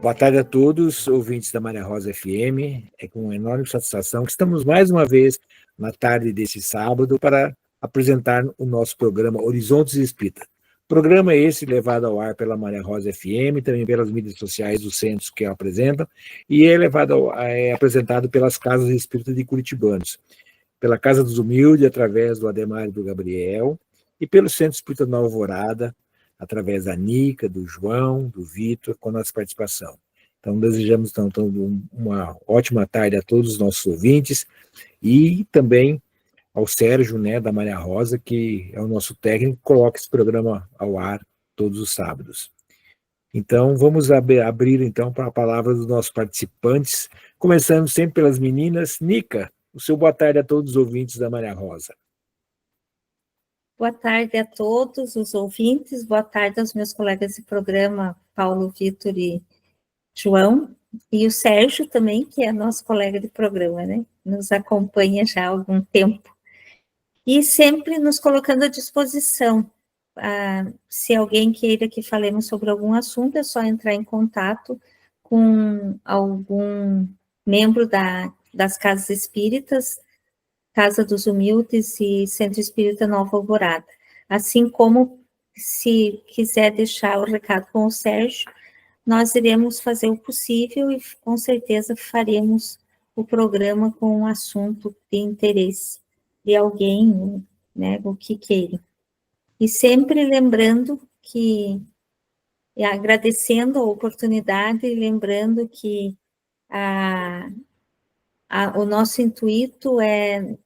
Boa tarde a todos, ouvintes da Maria Rosa FM. É com enorme satisfação que estamos mais uma vez na tarde desse sábado para apresentar o nosso programa Horizontes Espírita. Programa esse levado ao ar pela Maria Rosa FM, também pelas mídias sociais dos centros que apresentam, e é apresentado pelas Casas Espíritas de Curitibanos, pela Casa dos Humildes, através do Ademar e do Gabriel, e pelo Centro Espírita Nova Alvorada, através da Nica, do João, do Vitor, com a nossa participação. Então, desejamos uma ótima tarde a todos os nossos ouvintes e também ao Sérgio, né, da Maria Rosa, que é o nosso técnico, que coloca esse programa ao ar todos os sábados. Então, vamos abrir então para a palavra dos nossos participantes, começando sempre pelas meninas. Nica, o seu boa tarde a todos os ouvintes da Maria Rosa. Boa tarde a todos os ouvintes, boa tarde aos meus colegas de programa, Paulo, Vitor e João, e o Sérgio também, que é nosso colega de programa, né? Nos acompanha já há algum tempo. E sempre nos colocando à disposição. Se alguém queira que falemos sobre algum assunto, é só entrar em contato com algum membro das Casas Espíritas, Casa dos Humildes e Centro Espírita Nova Alvorada. Assim como, se quiser deixar o recado com o Sérgio, nós iremos fazer o possível e com certeza faremos o programa com um assunto de interesse de alguém, né, o que queira. E sempre lembrando que, agradecendo a oportunidade, lembrando que o nosso intuito é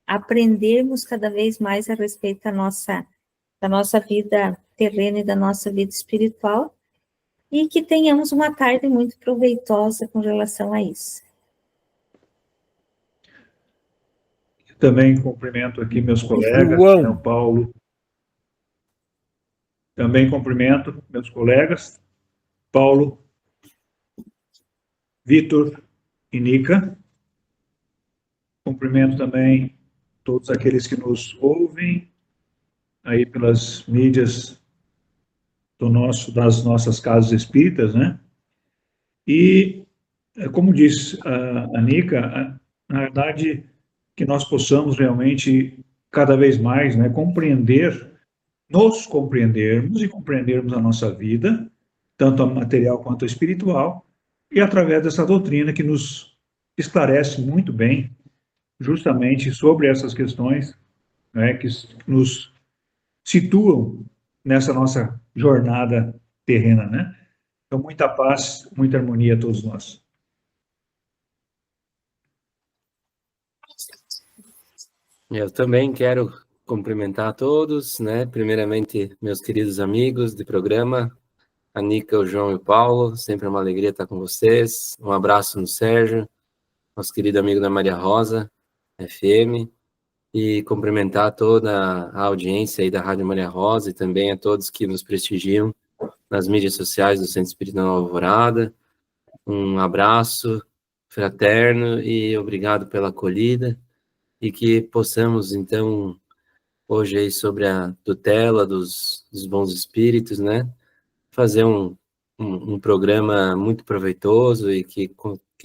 aprendermos cada vez mais a respeito da nossa vida terrena e da nossa vida espiritual, e que tenhamos uma tarde muito proveitosa com relação a isso. Também cumprimento aqui meus colegas, né, o Paulo. Também cumprimento meus colegas, Paulo, Vitor e Nica. Cumprimento também todos aqueles que nos ouvem aí pelas mídias das nossas casas espíritas, né? E, como disse a Nica, na verdade, que nós possamos realmente, cada vez mais, né, nos compreendermos e compreendermos a nossa vida, tanto a material quanto a espiritual, e através dessa doutrina que nos esclarece muito bem, justamente sobre essas questões, né, que nos situam nessa nossa jornada terrena, né? Então, muita paz, muita harmonia a todos nós. Eu também quero cumprimentar a todos, né? Primeiramente, meus queridos amigos de programa, a Nica, o João e o Paulo, sempre é uma alegria estar com vocês. Um abraço no Sérgio, nosso querido amigo da Maria Rosa FM, e cumprimentar toda a audiência aí da Rádio Maria Rosa e também a todos que nos prestigiam nas mídias sociais do Centro Espírita Nova Alvorada. Um abraço fraterno e obrigado pela acolhida, e que possamos, então, hoje aí sobre a tutela dos bons espíritos, né, fazer um programa muito proveitoso e que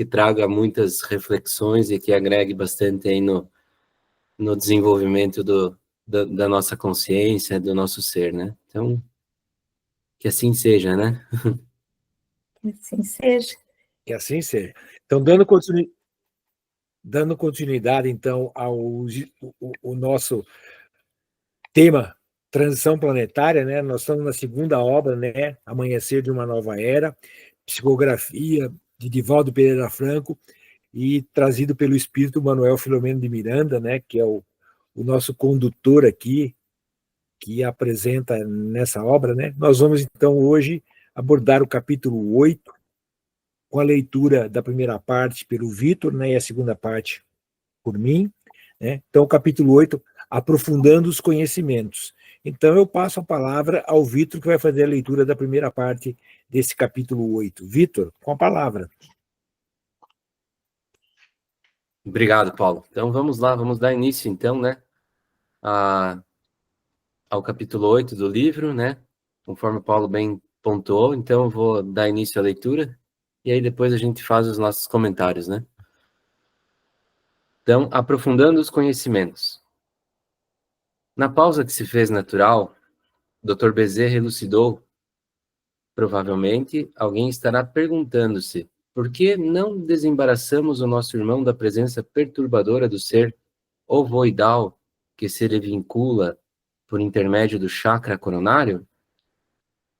traga muitas reflexões e que agregue bastante aí no desenvolvimento da nossa consciência, do nosso ser, né? Então, que assim seja, né? Que assim seja. Que assim seja. Então, dando continuidade, então, ao nosso tema Transição Planetária, né? Nós estamos na segunda obra, né? Amanhecer de uma Nova Era, psicografia de Divaldo Pereira Franco, e trazido pelo espírito Manuel Filomeno de Miranda, né? Que é o nosso condutor aqui, que apresenta nessa obra, né? Nós vamos, então, hoje abordar o capítulo 8, com a leitura da primeira parte pelo Vitor, né, e a segunda parte por mim, né? Então, o capítulo 8, aprofundando os conhecimentos. Então, eu passo a palavra ao Vitor, que vai fazer a leitura da primeira parte desse capítulo 8. Vitor, com a palavra. Obrigado, Paulo. Então, vamos lá, vamos dar início, então, né, ao capítulo 8 do livro, né, conforme o Paulo bem pontuou. Então, eu vou dar início à leitura e aí depois a gente faz os nossos comentários, né? Então, aprofundando os conhecimentos. Na pausa que se fez natural, Dr. Bezerra elucidou: provavelmente alguém estará perguntando-se por que não desembaraçamos o nosso irmão da presença perturbadora do ser ovoidal que se lhe vincula por intermédio do chakra coronário?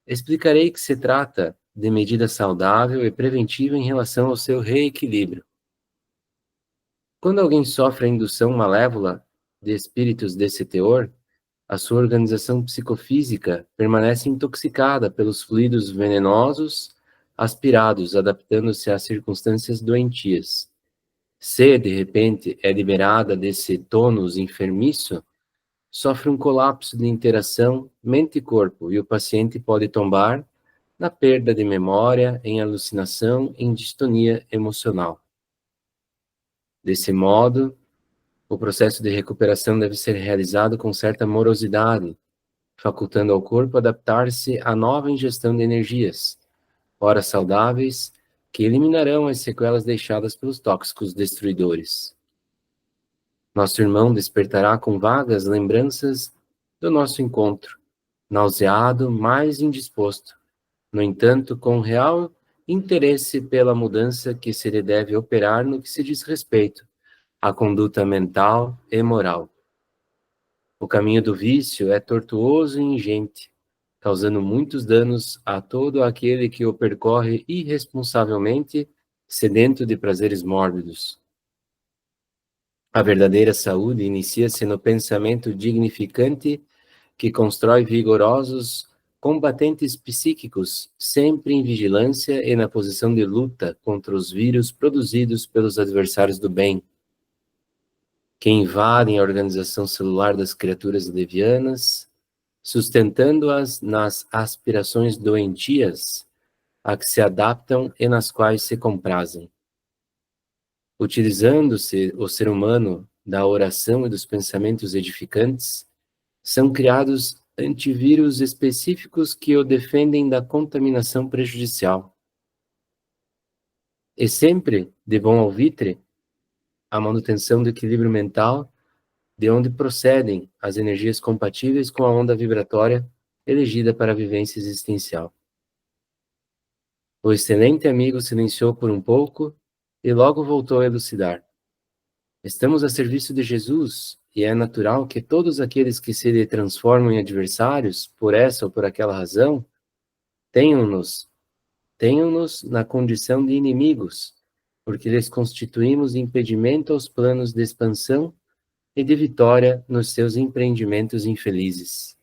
Explicarei que se trata de medida saudável e preventiva em relação ao seu reequilíbrio. Quando alguém sofre a indução malévola de espíritos desse teor, a sua organização psicofísica permanece intoxicada pelos fluidos venenosos aspirados, adaptando-se às circunstâncias doentias. Se, de repente, é liberada desse tônus enfermiço, sofre um colapso de interação mente-corpo e o paciente pode tombar na perda de memória, em alucinação, em distonia emocional. Desse modo, o processo de recuperação deve ser realizado com certa morosidade, facultando ao corpo adaptar-se à nova ingestão de energias, ora saudáveis, que eliminarão as sequelas deixadas pelos tóxicos destruidores. Nosso irmão despertará com vagas lembranças do nosso encontro, nauseado, mas indisposto, no entanto, com real interesse pela mudança que se lhe deve operar no que se diz respeito à conduta mental e moral. O caminho do vício é tortuoso e ingente, causando muitos danos a todo aquele que o percorre irresponsavelmente, sedento de prazeres mórbidos. A verdadeira saúde inicia-se no pensamento dignificante que constrói vigorosos combatentes psíquicos, sempre em vigilância e na posição de luta contra os vírus produzidos pelos adversários do bem, que invadem a organização celular das criaturas levianas, sustentando-as nas aspirações doentias a que se adaptam e nas quais se comprazem. Utilizando-se o ser humano da oração e dos pensamentos edificantes, são criados antivírus específicos que o defendem da contaminação prejudicial. E sempre, de bom alvitre, a manutenção do equilíbrio mental, de onde procedem as energias compatíveis com a onda vibratória elegida para a vivência existencial. O excelente amigo silenciou por um pouco e logo voltou a elucidar. Estamos a serviço de Jesus, e é natural que todos aqueles que se lhe transformam em adversários, por essa ou por aquela razão, tenham-nos na condição de inimigos, porque lhes constituímos impedimento aos planos de expansão e de vitória nos seus empreendimentos infelizes.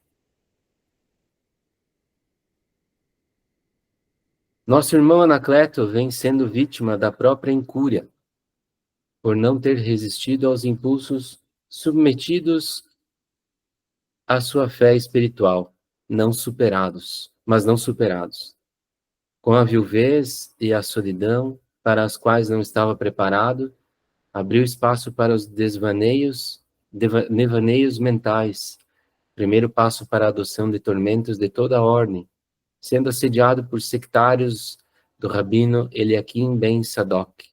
Nosso irmão Anacleto vem sendo vítima da própria incúria, por não ter resistido aos impulsos submetidos à sua fé espiritual, mas não superados. Com a viuvez e a solidão, para as quais não estava preparado, abriu espaço para os devaneios mentais, primeiro passo para a adoção de tormentos de toda a ordem, sendo assediado por sectários do rabino Eliakim ben Sadoc,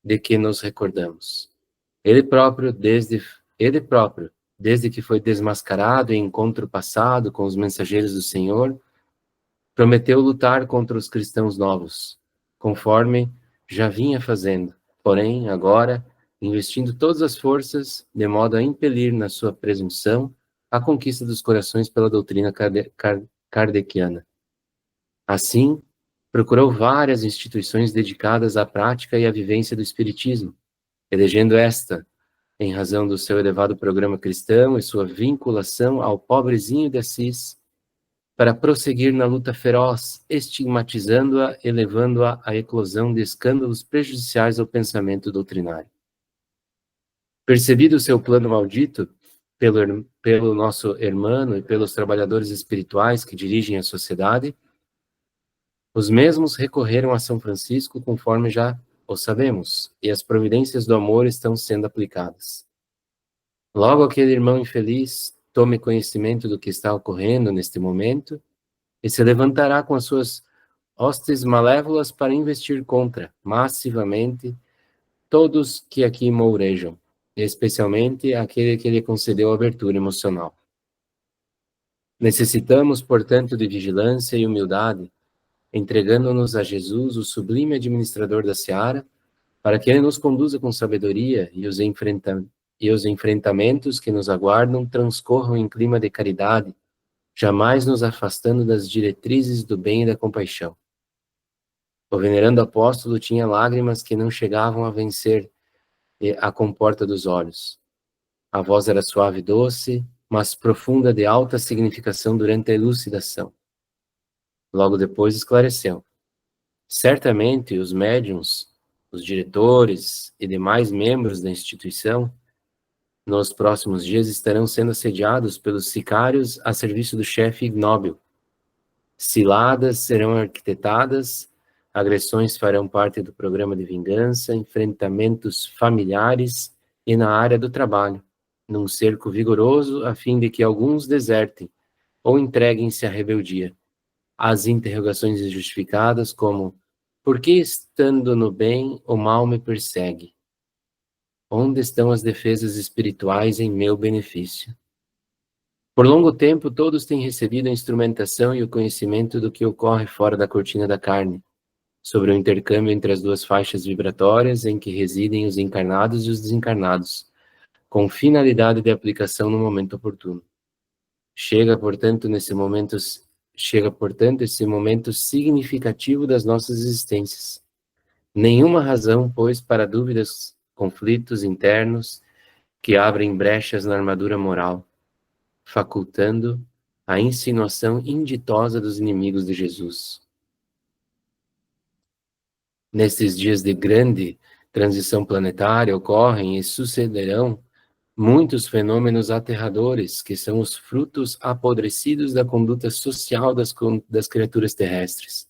de que nos recordamos. Ele próprio, desde que foi desmascarado em encontro passado com os mensageiros do Senhor, prometeu lutar contra os cristãos novos, conforme já vinha fazendo, porém, agora, investindo todas as forças, de modo a impelir na sua presunção a conquista dos corações pela doutrina kardeciana. Assim, procurou várias instituições dedicadas à prática e à vivência do Espiritismo, elegendo esta, em razão do seu elevado programa cristão e sua vinculação ao pobrezinho de Assis, para prosseguir na luta feroz, estigmatizando-a e levando-a à eclosão de escândalos prejudiciais ao pensamento doutrinário. Percebido o seu plano maldito pelo nosso irmão e pelos trabalhadores espirituais que dirigem a sociedade, os mesmos recorreram a São Francisco conforme já o sabemos, e as providências do amor estão sendo aplicadas. Logo aquele irmão infeliz tome conhecimento do que está ocorrendo neste momento e se levantará com as suas hostes malévolas para investir contra, massivamente, todos que aqui mourejam, especialmente aquele que lhe concedeu abertura emocional. Necessitamos, portanto, de vigilância e humildade, entregando-nos a Jesus, o sublime administrador da seara, para que ele nos conduza com sabedoria e os enfrentamentos que nos aguardam transcorram em clima de caridade, jamais nos afastando das diretrizes do bem e da compaixão. O venerando apóstolo tinha lágrimas que não chegavam a vencer a comporta dos olhos. A voz era suave e doce, mas profunda de alta significação durante a elucidação. Logo depois esclareceu. Certamente os médiuns, os diretores e demais membros da instituição, nos próximos dias estarão sendo assediados pelos sicários a serviço do chefe ignóbil. Ciladas serão arquitetadas, agressões farão parte do programa de vingança, enfrentamentos familiares e na área do trabalho, num cerco vigoroso a fim de que alguns desertem ou entreguem-se à rebeldia. As interrogações injustificadas como: por que estando no bem o mal me persegue? Onde estão as defesas espirituais em meu benefício? Por longo tempo, todos têm recebido a instrumentação e o conhecimento do que ocorre fora da cortina da carne, sobre o intercâmbio entre as duas faixas vibratórias em que residem os encarnados e os desencarnados, com finalidade de aplicação no momento oportuno. Chega, portanto, esse momento significativo das nossas existências. Nenhuma razão, pois, para dúvidas, conflitos internos que abrem brechas na armadura moral, facultando a insinuação inditosa dos inimigos de Jesus. Nesses dias de grande transição planetária ocorrem e sucederão muitos fenômenos aterradores que são os frutos apodrecidos da conduta social das criaturas terrestres,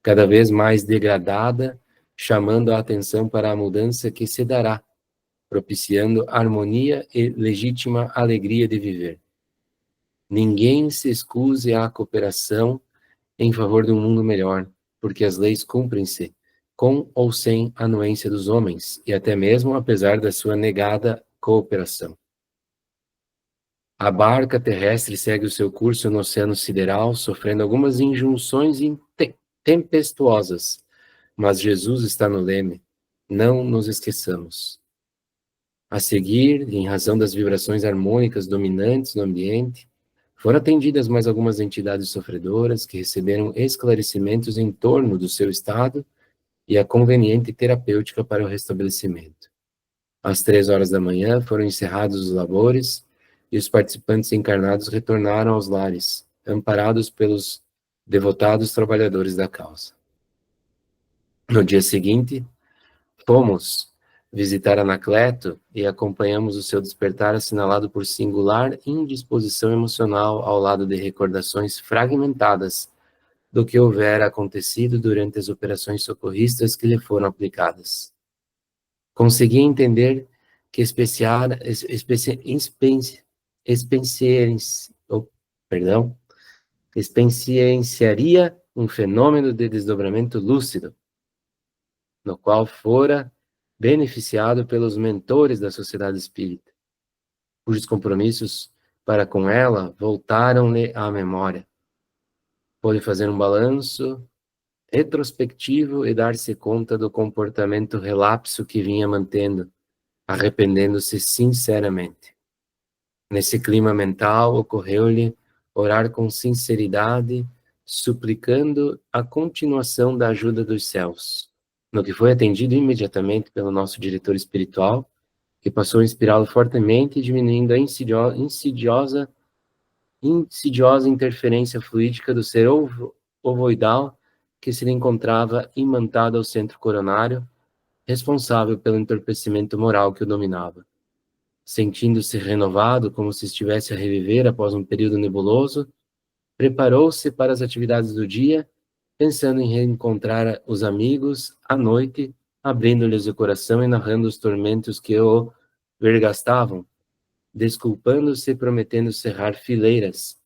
cada vez mais degradada, chamando a atenção para a mudança que se dará, propiciando harmonia e legítima alegria de viver. Ninguém se excuse à cooperação em favor de um mundo melhor, porque as leis cumprem-se, com ou sem a anuência dos homens, e até mesmo apesar da sua negada cooperação. A barca terrestre segue o seu curso no oceano sideral, sofrendo algumas injunções tempestuosas, mas Jesus está no leme, não nos esqueçamos. A seguir, em razão das vibrações harmônicas dominantes no ambiente, foram atendidas mais algumas entidades sofredoras que receberam esclarecimentos em torno do seu estado e a conveniente terapêutica para o restabelecimento. Às 3 horas da manhã foram encerrados os labores e os participantes encarnados retornaram aos lares, amparados pelos devotados trabalhadores da causa. No dia seguinte, fomos visitar Anacleto e acompanhamos o seu despertar assinalado por singular indisposição emocional ao lado de recordações fragmentadas do que houvera acontecido durante as operações socorristas que lhe foram aplicadas. Consegui entender que experienciaria um fenômeno de desdobramento lúcido, no qual fora beneficiado pelos mentores da sociedade espírita, cujos compromissos para com ela voltaram-lhe à memória. Pôde fazer um balanço retrospectivo e dar-se conta do comportamento relapso que vinha mantendo, arrependendo-se sinceramente. Nesse clima mental, ocorreu-lhe orar com sinceridade, suplicando a continuação da ajuda dos céus, no que foi atendido imediatamente pelo nosso diretor espiritual, que passou a inspirá-lo fortemente, diminuindo a insidiosa interferência fluídica do ser ovoidal que se lhe encontrava imantado ao centro coronário, responsável pelo entorpecimento moral que o dominava. Sentindo-se renovado, como se estivesse a reviver após um período nebuloso, preparou-se para as atividades do dia, pensando em reencontrar os amigos à noite, abrindo-lhes o coração e narrando os tormentos que o vergastavam, desculpando-se e prometendo cerrar fileiras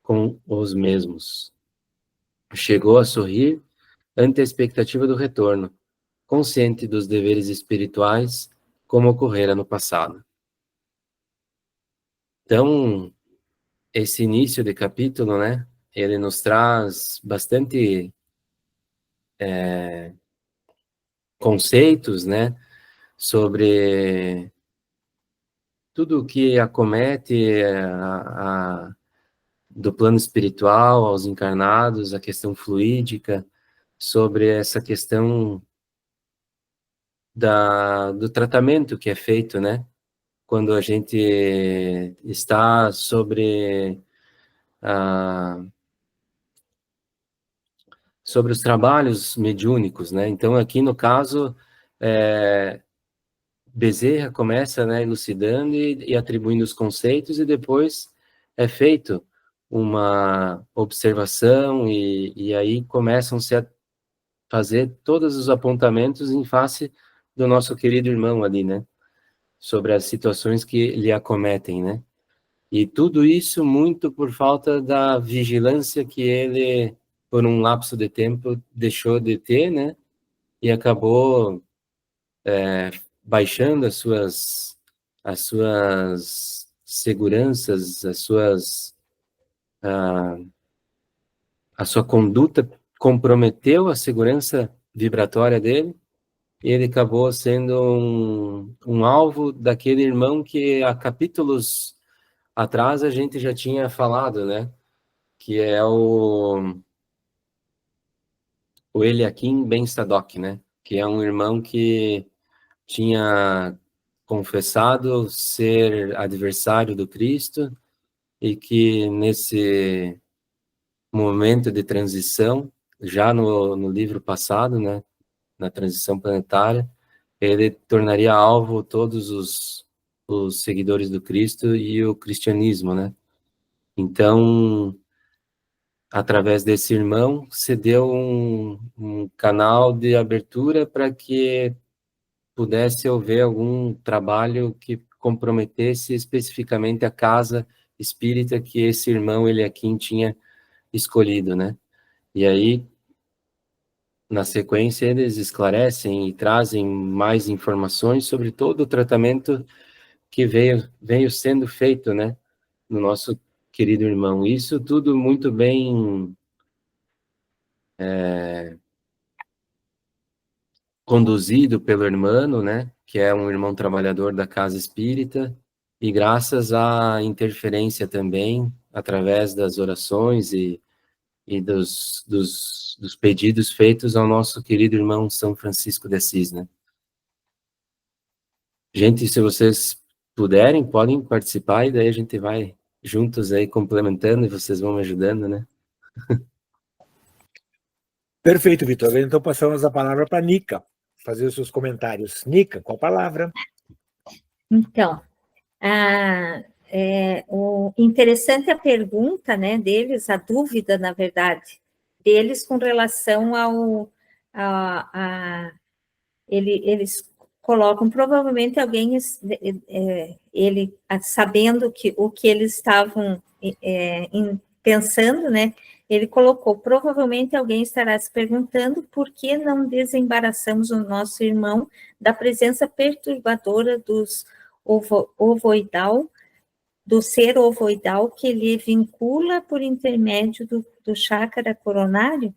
com os mesmos. Chegou a sorrir ante a expectativa do retorno, consciente dos deveres espirituais, como ocorrera no passado. Então, esse início de capítulo, né, ele nos traz bastante conceitos, né, sobre tudo o que acomete do plano espiritual aos encarnados, a questão fluídica, sobre essa questão do tratamento que é feito, né, quando a gente está sobre os trabalhos mediúnicos, né? Então, aqui no caso, Bezerra começa, né, elucidando e atribuindo os conceitos, e depois é feito uma observação, e aí começam-se a fazer todos os apontamentos em face do nosso querido irmão ali, né? Sobre as situações que lhe acometem, né? E tudo isso muito por falta da vigilância que ele, por um lapso de tempo, deixou de ter, né? E acabou baixando as suas seguranças, a sua conduta comprometeu a segurança vibratória dele, e ele acabou sendo um alvo daquele irmão que há capítulos atrás a gente já tinha falado, né? Que é o Eliakim Ben Sadoc, né? Que é um irmão que tinha confessado ser adversário do Cristo, e que nesse momento de transição, já no livro passado, né, na transição planetária, ele tornaria alvo todos os seguidores do Cristo e o cristianismo, né? Então, através desse irmão, se deu um canal de abertura para que pudesse haver algum trabalho que comprometesse especificamente a casa espírita que esse irmão Eliakim tinha escolhido, né? E aí, na sequência, eles esclarecem e trazem mais informações sobre todo o tratamento que veio sendo feito, né, no nosso querido irmão. Isso tudo muito bem conduzido pelo irmão, né, que é um irmão trabalhador da casa espírita, e graças à interferência também, através das orações e dos pedidos feitos ao nosso querido irmão São Francisco de Assis, né. Gente, se vocês puderem, podem participar, e daí a gente vai juntos aí complementando, e vocês vão me ajudando, né. Perfeito, Vitor. Então passamos a palavra para a Nica, fazer os seus comentários. Nica, com a palavra. Então, o interessante é a pergunta, né, deles, a dúvida, na verdade, deles com relação eles colocam provavelmente alguém, ele sabendo o que eles estavam pensando, né, ele colocou, provavelmente alguém estará se perguntando por que não desembaraçamos o nosso irmão da presença perturbadora dos ovoidal, do ser ovoidal que lhe vincula por intermédio do chácara coronário.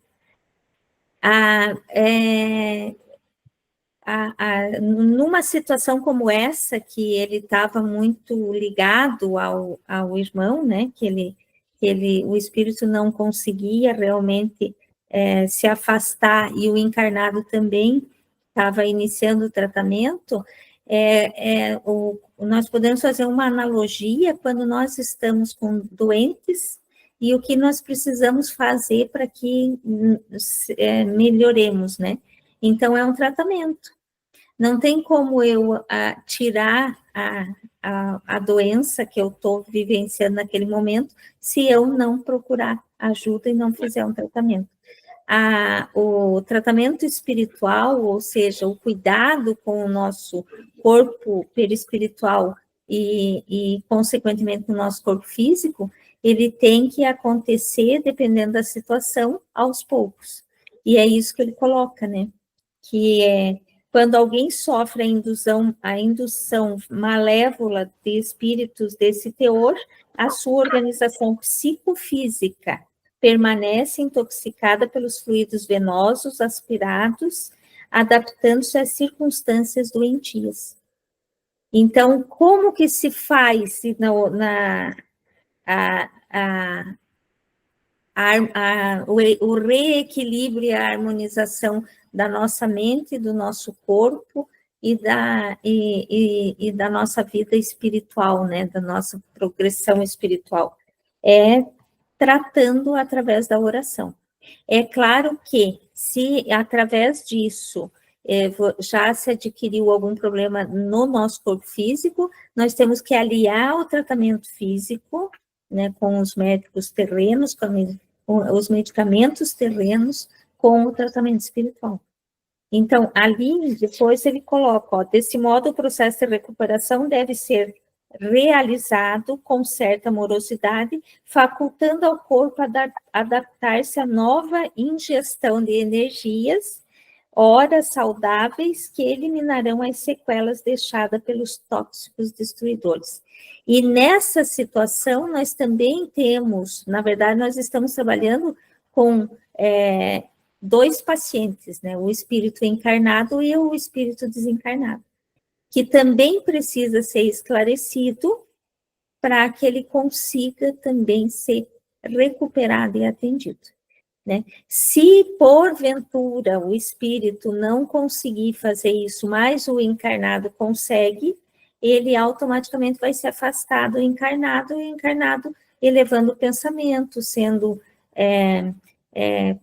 Numa situação como essa, que ele estava muito ligado ao irmão, né, que o espírito não conseguia realmente se afastar, e o encarnado também estava iniciando o tratamento, nós podemos fazer uma analogia quando nós estamos com doentes e o que nós precisamos fazer para que melhoremos, né? Então, é um tratamento. Não tem como eu tirar a doença que eu estou vivenciando naquele momento se eu não procurar ajuda e não fizer um tratamento. O tratamento espiritual, ou seja, o cuidado com o nosso corpo perispiritual e consequentemente, o nosso corpo físico, ele tem que acontecer, dependendo da situação, aos poucos. E é isso que ele coloca, né? Que é quando alguém sofre a indução malévola de espíritos desse teor, a sua organização psicofísica permanece intoxicada pelos fluidos venosos aspirados, adaptando-se às circunstâncias doentias. Então, como que se faz o reequilíbrio e a harmonização da nossa mente, do nosso corpo e da nossa vida espiritual, né, da nossa progressão espiritual? É tratando através da oração. É claro que, se através disso já se adquiriu algum problema no nosso corpo físico, nós temos que aliar o tratamento físico, né, com os médicos terrenos, com os medicamentos terrenos, com o tratamento espiritual. Então, ali, depois ele coloca, ó, desse modo, o processo de recuperação deve ser realizado com certa morosidade, facultando ao corpo adaptar-se à nova ingestão de energias, ora saudáveis, que eliminarão as sequelas deixadas pelos tóxicos destruidores. E nessa situação, nós também temos, na verdade, nós estamos trabalhando com dois pacientes, né? O espírito encarnado e o espírito desencarnado, que também precisa ser esclarecido para que ele consiga também ser recuperado e atendido, né? Se, porventura, o espírito não conseguir fazer isso, mas o encarnado consegue, ele automaticamente vai se afastar do encarnado, e o encarnado elevando o pensamento, sendo,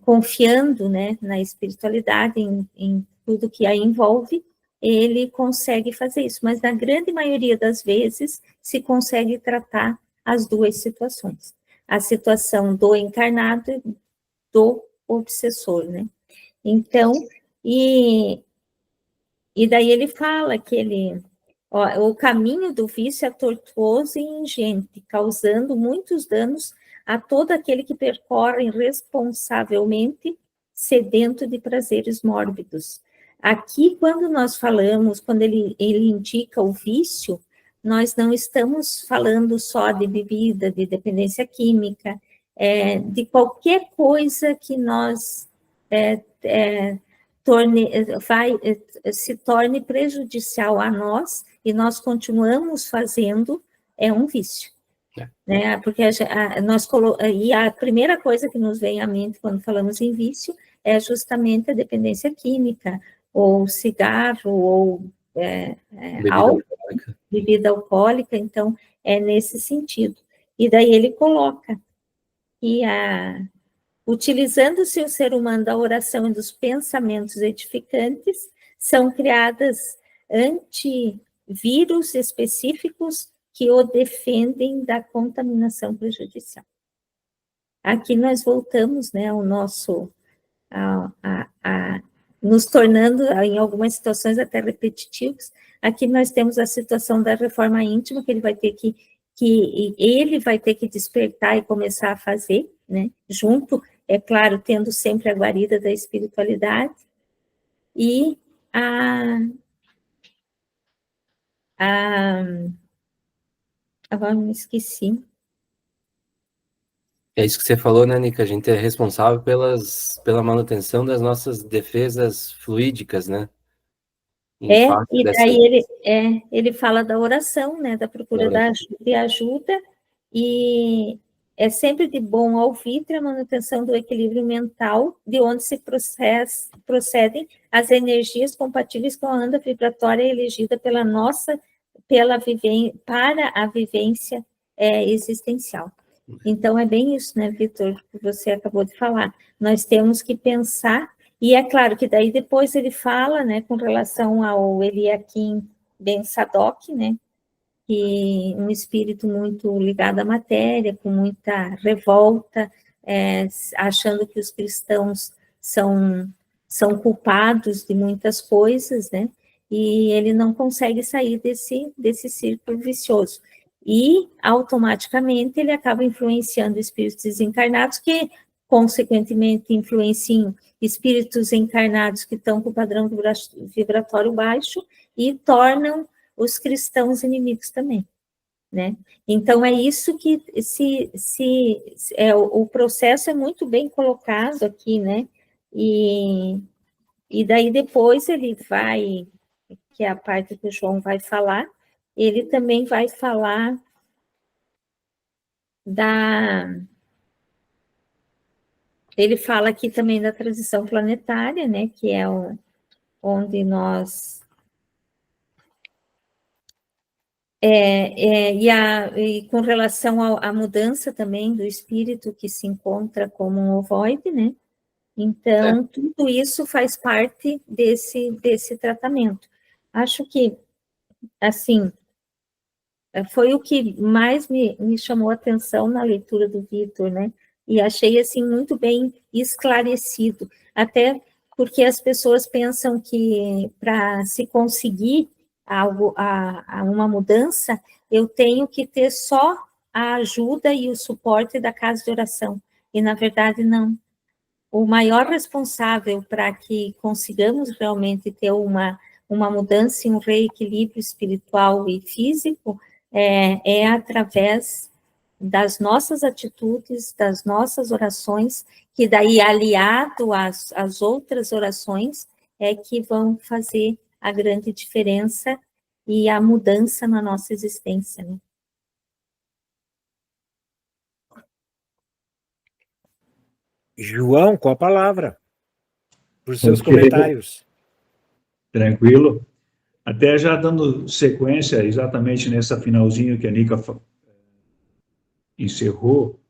confiando, né, na espiritualidade, em tudo que a envolve, ele consegue fazer isso, mas na grande maioria das vezes se consegue tratar as duas situações, a situação do encarnado e do obsessor, né? Então, e daí ele fala que o caminho do vício é tortuoso e ingente, causando muitos danos a todo aquele que percorre responsavelmente, sedento de prazeres mórbidos. Aqui, quando nós falamos, quando ele indica o vício, nós não estamos falando só de bebida, de dependência química, de qualquer coisa que nós se torne prejudicial a nós e nós continuamos fazendo, é um vício. Né? Porque e a primeira coisa que nos vem à mente quando falamos em vício é justamente a dependência química, ou cigarro, ou bebida alcoólica, então é nesse sentido. E daí ele coloca que utilizando-se o ser humano da oração e dos pensamentos edificantes, são criadas antivírus específicos que o defendem da contaminação prejudicial. Aqui nós voltamos, né, ao nosso, nos tornando, em algumas situações até repetitivos. Aqui nós temos a situação da reforma íntima, que ele vai ter que despertar e começar a fazer, né, junto, é claro, tendo sempre a guarida da espiritualidade, e agora me esqueci. É isso que você falou, né, Nica? A gente é responsável pela manutenção das nossas defesas fluídicas, né? E daí ele fala da oração, né, da procura de ajuda, e é sempre de bom alvitre a manutenção do equilíbrio mental, de onde se procedem as energias compatíveis com a onda vibratória elegida para a vivência existencial. Então, é bem isso, né, Vitor, que você acabou de falar. Nós temos que pensar, e é claro que daí depois ele fala, né, com relação ao Eliakim Ben Sadoc, né, que um espírito muito ligado à matéria, com muita revolta, achando que os cristãos são culpados de muitas coisas, né, e ele não consegue sair desse círculo vicioso. E, automaticamente, ele acaba influenciando espíritos desencarnados que consequentemente influenciam espíritos encarnados que estão com o padrão vibratório baixo e tornam os cristãos inimigos também, né? Então, é isso que o processo é muito bem colocado aqui, né? E daí depois ele vai, que é a parte que o João vai falar, ele também vai falar ele fala aqui também da transição planetária, né, que é onde nós... E com relação à mudança também do espírito que se encontra como um ovoide, né? Então, tudo isso faz parte desse tratamento. Acho que, assim, foi o que mais me chamou a atenção na leitura do Vitor, né? E achei, assim, muito bem esclarecido, até porque as pessoas pensam que para se conseguir uma mudança, eu tenho que ter só a ajuda e o suporte da casa de oração, e na verdade não. O maior responsável para que consigamos realmente ter uma mudança e um reequilíbrio espiritual e físico é através das nossas atitudes, das nossas orações, que daí, aliado às outras orações, é que vão fazer a grande diferença e a mudança na nossa existência, né? João, com a palavra, para os seus comentários. Tranquilo. Até já dando sequência exatamente nessa finalzinho que a Nica encerrou,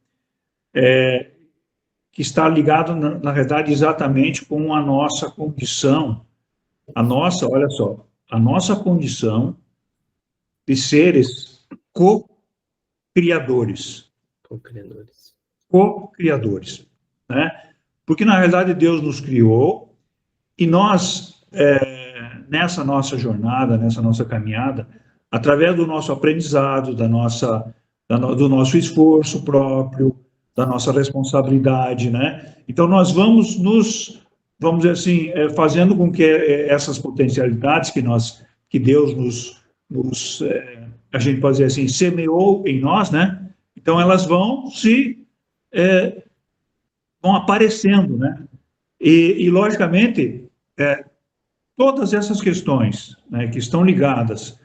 que está ligado, na verdade, exatamente com a nossa condição, olha só, a nossa condição de seres co-criadores. Co-criadores, né? Porque, na verdade, Deus nos criou e nós, nessa nossa jornada, nessa nossa caminhada, através do nosso aprendizado, do nosso esforço próprio, da nossa responsabilidade, né? Então, nós vamos vamos dizer assim, fazendo com que essas potencialidades que Deus a gente pode dizer assim, semeou em nós, né? Então, elas vão vão aparecendo, né? E logicamente, todas essas questões, né, que estão ligadas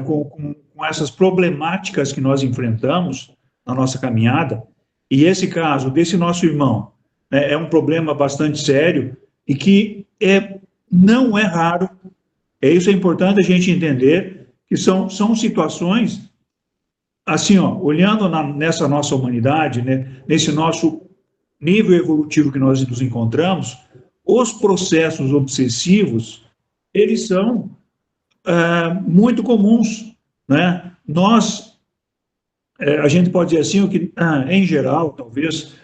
com essas problemáticas que nós enfrentamos na nossa caminhada, e esse caso desse nosso irmão é um problema bastante sério e que não é raro. Isso é importante a gente entender, que são situações, assim, ó, olhando nessa nossa humanidade, né, nesse nosso nível evolutivo que nós nos encontramos, os processos obsessivos, eles são muito comuns, né? A gente pode dizer assim, que, em geral, talvez,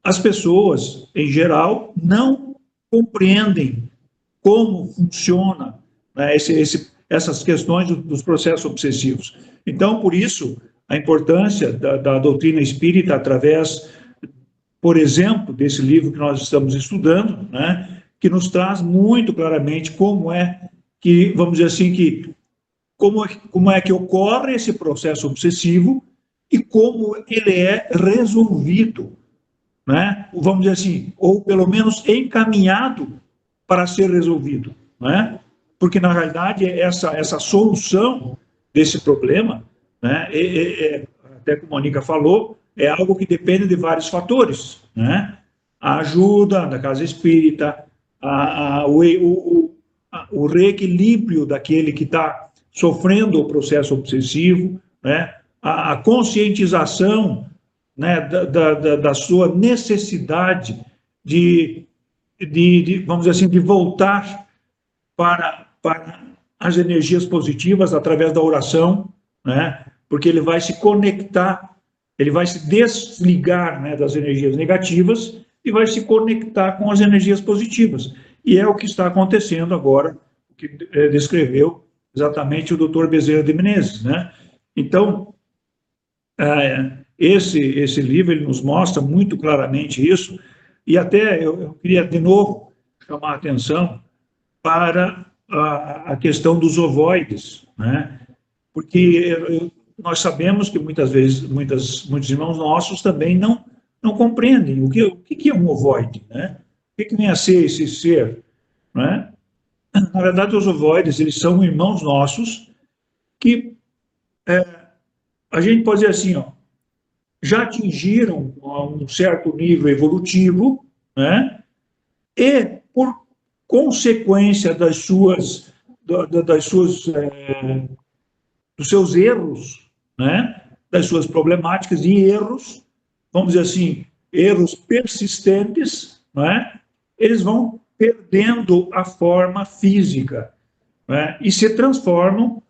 as pessoas, em geral, não compreendem como funciona, né, essas questões dos processos obsessivos. Então, por isso, a importância da doutrina espírita através, por exemplo, desse livro que nós estamos estudando, né, que nos traz muito claramente como é que, vamos dizer assim, como é que ocorre esse processo obsessivo e como ele é resolvido, né? Vamos dizer assim, ou pelo menos encaminhado para ser resolvido, né? Porque, na realidade, essa solução desse problema, né, até como a Nica falou, é algo que depende de vários fatores, né? A ajuda da casa espírita, o reequilíbrio daquele que está sofrendo o processo obsessivo, né? A conscientização, né, da sua necessidade de, vamos dizer assim, de voltar para as energias positivas através da oração, né? Porque ele vai se conectar, ele vai se desligar, né, das energias negativas e vai se conectar com as energias positivas. E é o que está acontecendo agora, o que descreveu exatamente o Dr. Bezerra de Menezes, né? Então, esse livro ele nos mostra muito claramente isso, e até eu queria, de novo, chamar a atenção para a questão dos ovoides, né? Porque nós sabemos que muitas vezes, muitos irmãos nossos também não compreendem o que é um ovoide, né? O que vem a ser esse ser, né? Na verdade, os ovoides, eles são irmãos nossos que a gente pode dizer assim, ó, já atingiram um certo nível evolutivo, né? E por consequência dos seus erros, né? Das suas problemáticas e erros, vamos dizer assim, erros persistentes, né? Eles vão perdendo a forma física, né? E se transformam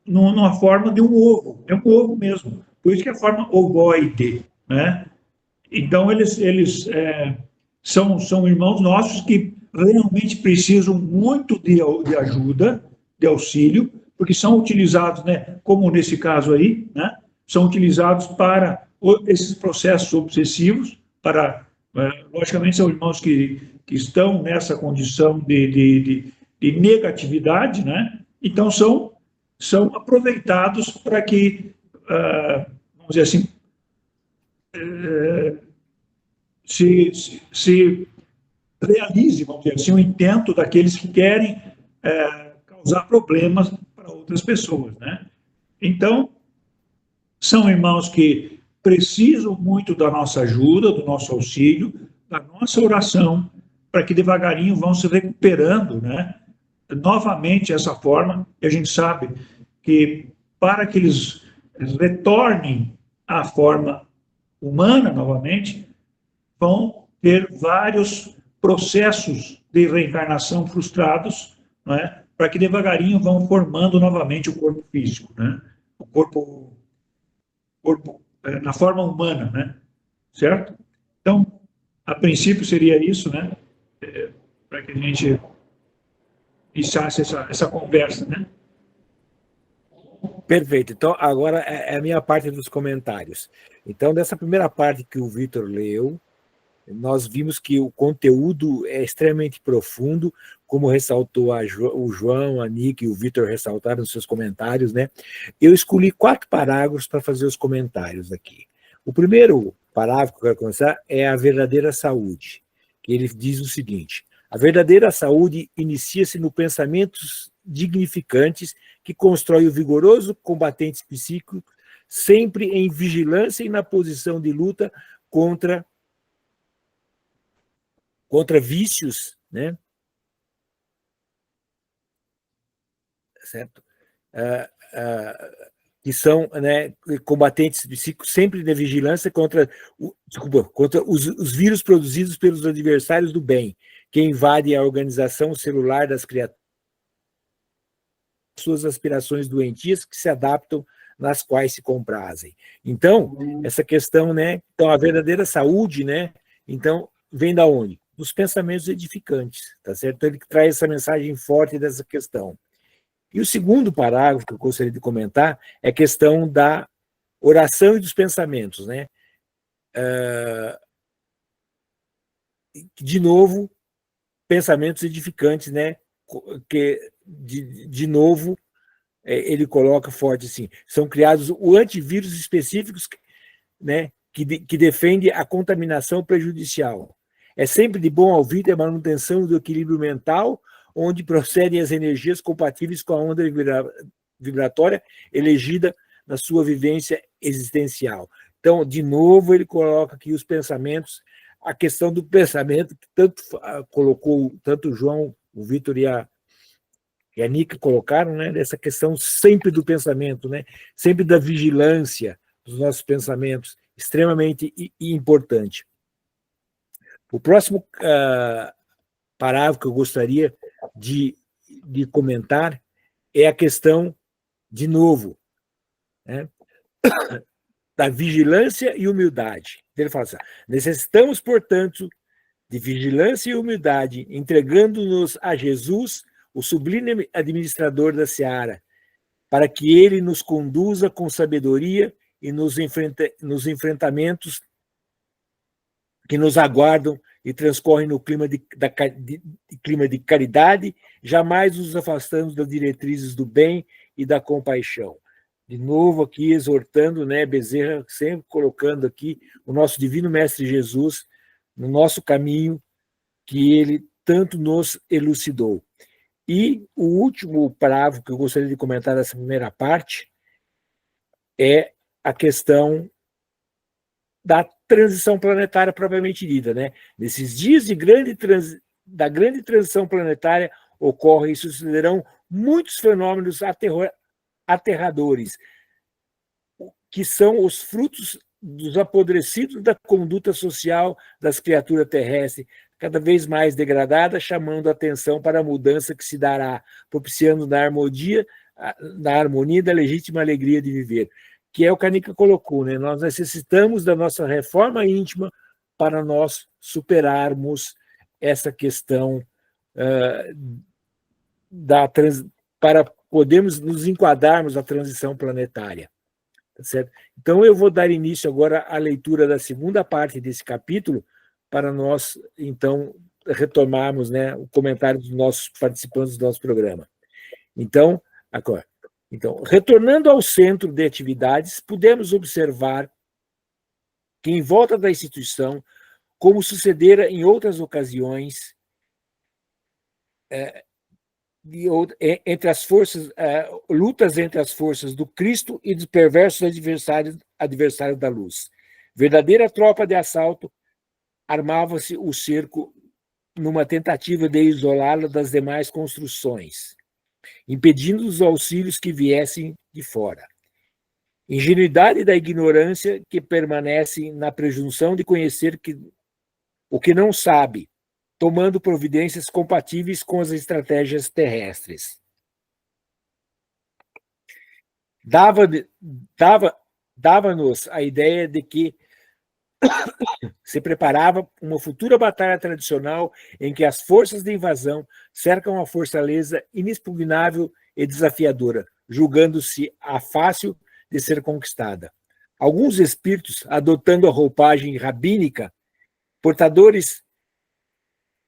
numa forma de um ovo, é um ovo mesmo, por isso que é a forma ovoide, né? Então, eles são irmãos nossos que realmente precisam muito de ajuda, de auxílio, porque são utilizados, né, como nesse caso aí, né, são utilizados para esses processos obsessivos, logicamente, são irmãos que estão nessa condição de negatividade, né? Então, são aproveitados para que, vamos dizer assim, se realize, vamos dizer assim, o intento daqueles que querem causar problemas para outras pessoas, né? Então, são irmãos que precisam muito da nossa ajuda, do nosso auxílio, da nossa oração, para que devagarinho vão se recuperando, né? Novamente essa forma, e a gente sabe que para que eles retornem à forma humana novamente, vão ter vários processos de reencarnação frustrados, né, para que devagarinho vão formando novamente o corpo físico, né, o corpo na forma humana, né, certo? Então, a princípio seria isso, né, para que a gente iniciasse essa conversa, né? Perfeito. Então, agora é a minha parte dos comentários. Então, dessa primeira parte que o Vitor leu, nós vimos que o conteúdo é extremamente profundo, como ressaltou o João, a Nica e o Vitor ressaltaram nos seus comentários, né? Eu escolhi 4 parágrafos para fazer os comentários aqui. O primeiro parágrafo que eu quero começar é a verdadeira saúde, que ele diz o seguinte: a verdadeira saúde inicia-se no pensamentos dignificantes que constrói o vigoroso combatente psíquico, sempre em vigilância e na posição de luta contra vícios, né? Certo? Que são, né, combatentes psíquicos sempre de vigilância contra os vírus produzidos pelos adversários do bem, que invadem a organização celular das criaturas, suas aspirações doentias que se adaptam, nas quais se comprazem. Então, essa questão, né? Então, a verdadeira saúde, né? Então, vem da onde? Dos pensamentos edificantes, tá certo? Então, ele traz essa mensagem forte dessa questão. E o segundo parágrafo que eu gostaria de comentar é a questão da oração e dos pensamentos, né? De novo, pensamentos edificantes, né? Que, de novo, ele coloca forte assim, são criados antivírus específicos, né? Que defende a contaminação prejudicial. É sempre de bom ouvido a manutenção do equilíbrio mental, onde procedem as energias compatíveis com a onda vibratória elegida na sua vivência existencial. Então, de novo, ele coloca aqui os pensamentos, a questão do pensamento, que tanto colocou, tanto o João, o Vitor e a Nica colocaram, né, dessa questão sempre do pensamento, né, sempre da vigilância dos nossos pensamentos, extremamente importante. O próximo parágrafo que eu gostaria de comentar é a questão, de novo, né, da vigilância e humildade. Ele fala assim: necessitamos, portanto, de vigilância e humildade, entregando-nos a Jesus, o sublime administrador da seara, para que ele nos conduza com sabedoria e nos enfrentamentos que nos aguardam e transcorrem no clima de caridade, jamais nos afastamos das diretrizes do bem e da compaixão. De novo aqui exortando, né, Bezerra, sempre colocando aqui o nosso divino Mestre Jesus no nosso caminho que ele tanto nos elucidou. E o último parágrafo que eu gostaria de comentar nessa primeira parte é a questão da transição planetária propriamente dita, né? Nesses dias da grande transição planetária ocorrem e sucederão muitos fenômenos aterradores, que são os frutos dos apodrecidos da conduta social das criaturas terrestres, cada vez mais degradada, chamando a atenção para a mudança que se dará, propiciando na harmonia da legítima alegria de viver, que é o que a Anica colocou, né? Nós necessitamos da nossa reforma íntima para nós superarmos essa questão para podermos nos enquadrarmos na transição planetária. Tá certo? Então, eu vou dar início agora à leitura da segunda parte desse capítulo, para nós, então, retomarmos, né, o comentário dos nossos participantes do nosso programa. Então, agora, retornando ao centro de atividades, podemos observar que, em volta da instituição, como sucedera em outras ocasiões, lutas entre as forças do Cristo e dos perversos adversários da luz. Verdadeira tropa de assalto, armava-se o cerco numa tentativa de isolá-la das demais construções, impedindo os auxílios que viessem de fora. Ingenuidade da ignorância que permanece na presunção de conhecer o que não sabe, tomando providências compatíveis com as estratégias terrestres. Dava-nos a ideia de que se preparava uma futura batalha tradicional em que as forças de invasão cercam a fortaleza inexpugnável e desafiadora, julgando-se a fácil de ser conquistada. Alguns espíritos, adotando a roupagem rabínica, portadores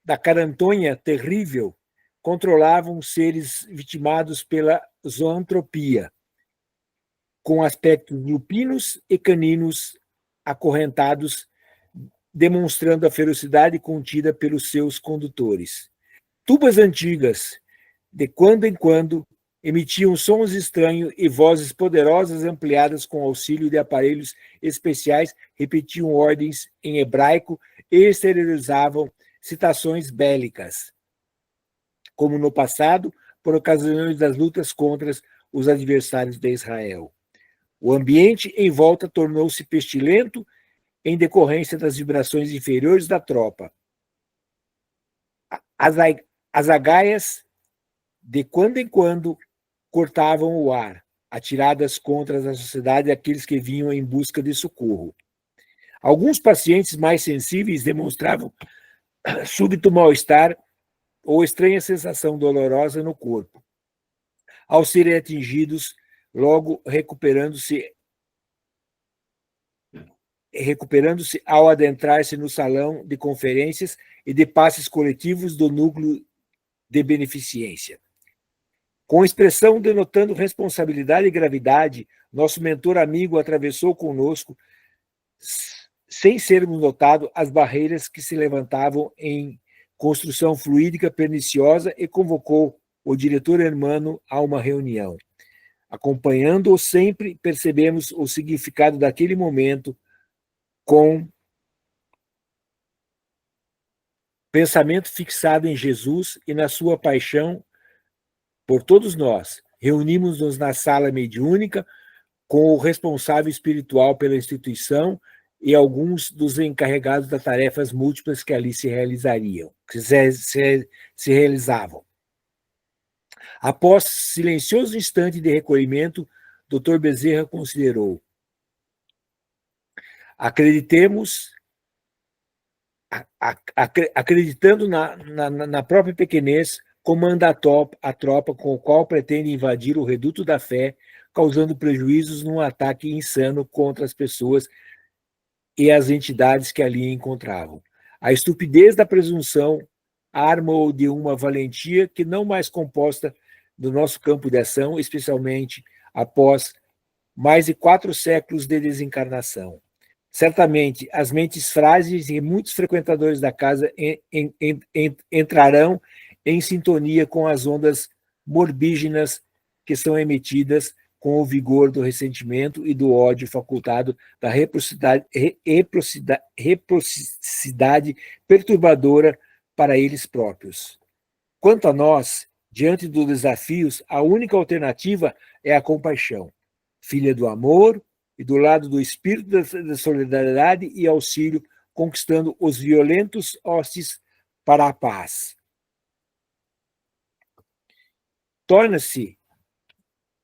da carantonha terrível, controlavam seres vitimados pela zoantropia, com aspectos lupinos e caninos acorrentados, demonstrando a ferocidade contida pelos seus condutores. Tubas antigas, de quando em quando, emitiam sons estranhos e vozes poderosas ampliadas com auxílio de aparelhos especiais, repetiam ordens em hebraico e exteriorizavam citações bélicas, como no passado, por ocasiões das lutas contra os adversários de Israel. O ambiente em volta tornou-se pestilento em decorrência das vibrações inferiores da tropa. As agaias, de quando em quando, cortavam o ar, atiradas contra a sociedade daqueles que vinham em busca de socorro. Alguns pacientes mais sensíveis demonstravam súbito mal-estar ou estranha sensação dolorosa no corpo. Ao serem atingidos, logo recuperando-se ao adentrar-se no salão de conferências e de passes coletivos do núcleo de beneficência. Com expressão denotando responsabilidade e gravidade, nosso mentor amigo atravessou conosco, sem sermos notados, as barreiras que se levantavam em construção fluídica perniciosa e convocou o diretor Hermano a uma reunião. Acompanhando-o sempre, percebemos o significado daquele momento com pensamento fixado em Jesus e na sua paixão por todos nós. Reunimos-nos na sala mediúnica com o responsável espiritual pela instituição e alguns dos encarregados das tarefas múltiplas que ali se realizavam. Após silencioso instante de recolhimento, Dr. Bezerra considerou: acreditando na própria pequenez, comanda a tropa com o qual pretende invadir o reduto da fé, causando prejuízos num ataque insano contra as pessoas e as entidades que ali encontravam. A estupidez da presunção arma-o de uma valentia que não mais composta do nosso campo de ação, especialmente após mais de 4 séculos de desencarnação. Certamente, as mentes frágeis e muitos frequentadores da casa entrarão em sintonia com as ondas morbígenas que são emitidas com o vigor do ressentimento e do ódio facultado da reciprocidade perturbadora para eles próprios. Quanto a nós, diante dos desafios, a única alternativa é a compaixão, filha do amor e do lado do espírito da solidariedade e auxílio, conquistando os violentos hostes para a paz. Torna-se